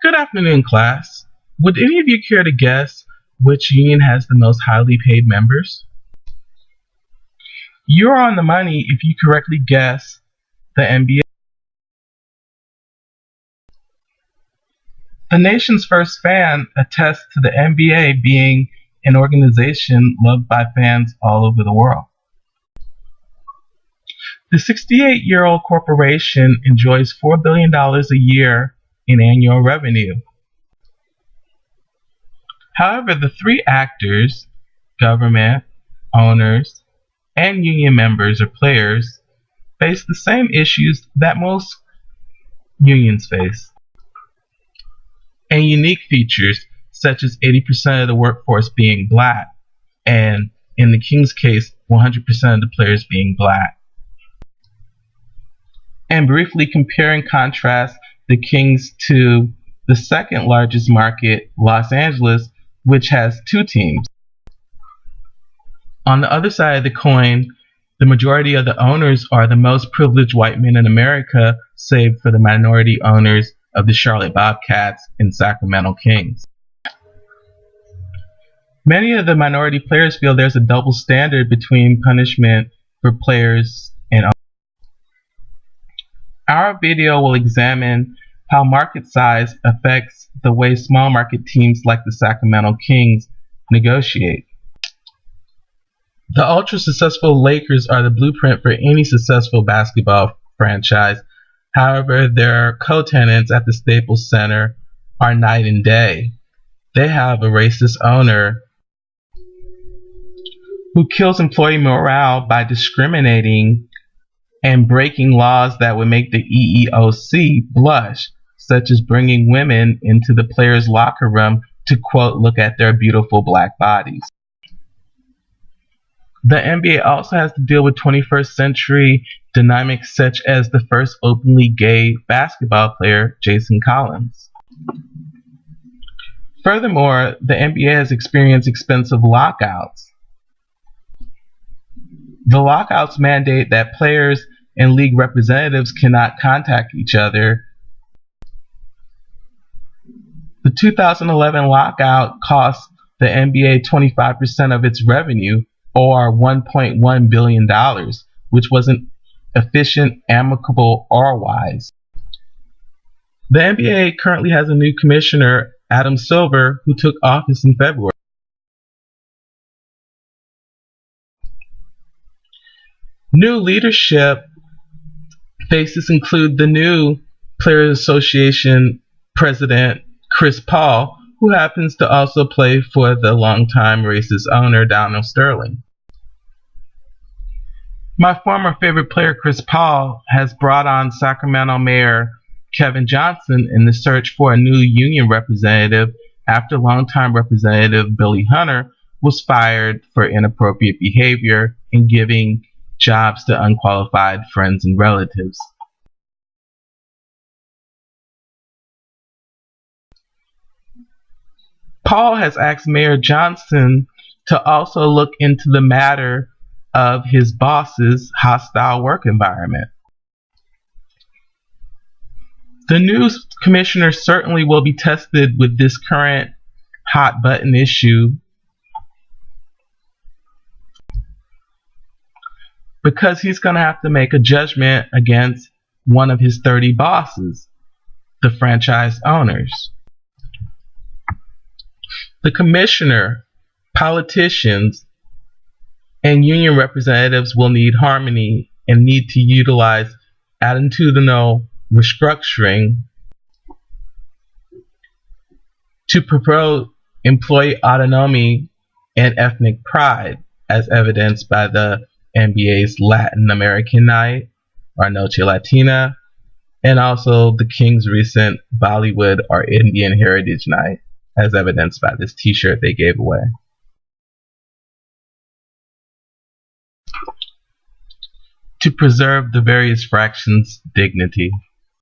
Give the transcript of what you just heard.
Good afternoon, class. Would any of you care to guess which union has the most highly paid members? You're on the money if you correctly guess the NBA. The nation's first fan attests to the NBA being an organization loved by fans all over the world. The 68-year-old corporation enjoys $4 billion a year in annual revenue. However, the three actors, government, owners, and union members or players, face the same issues that most unions face, and unique features such as 80% of the workforce being black, and in the Kings case, 100% of the players being black. And briefly compare and contrast the Kings to the second largest market, Los Angeles, which has two teams. On the other side of the coin, the majority of the owners are the most privileged white men in America, save for the minority owners of the Charlotte Bobcats and Sacramento Kings. Many of the minority players feel there's a double standard between punishment for players and owners. Our video will examine how market size affects the way small market teams like the Sacramento Kings negotiate. The ultra-successful Lakers are the blueprint for any successful basketball franchise. However, their co-tenants at the Staples Center are night and day. They have a racist owner who kills employee morale by discriminating and breaking laws that would make the EEOC blush, such as bringing women into the players' locker room to, quote, look at their beautiful black bodies. The NBA also has to deal with 21st century dynamics such as the first openly gay basketball player, Jason Collins. Furthermore, the NBA has experienced expensive lockouts. The lockouts mandate that players and league representatives cannot contact each other. The 2011 lockout cost the NBA 25% of its revenue, or $1.1 billion, which wasn't efficient, amicable, or wise. The NBA currently has a new commissioner, Adam Silver, who took office in February. New leadership faces include the new Players Association president, Chris Paul, who happens to also play for the longtime racist owner, Donald Sterling. My former favorite player, Chris Paul, has brought on Sacramento Mayor Kevin Johnson in the search for a new union representative after longtime Representative Billy Hunter was fired for inappropriate behavior and giving jobs to unqualified friends and relatives. Paul has asked Mayor Johnson to also look into the matter of his boss's hostile work environment. The new commissioner certainly will be tested with this current hot button issue because he's going to have to make a judgment against one of his 30 bosses, the franchise owners. The commissioner, politicians, and union representatives will need harmony and need to utilize attitudinal restructuring to promote employee autonomy and ethnic pride, as evidenced by the NBA's Latin American Night, or Noche Latina, and also the Kings' recent Bollywood or Indian Heritage Night, as evidenced by this t-shirt they gave away. To preserve the various fractions' dignity.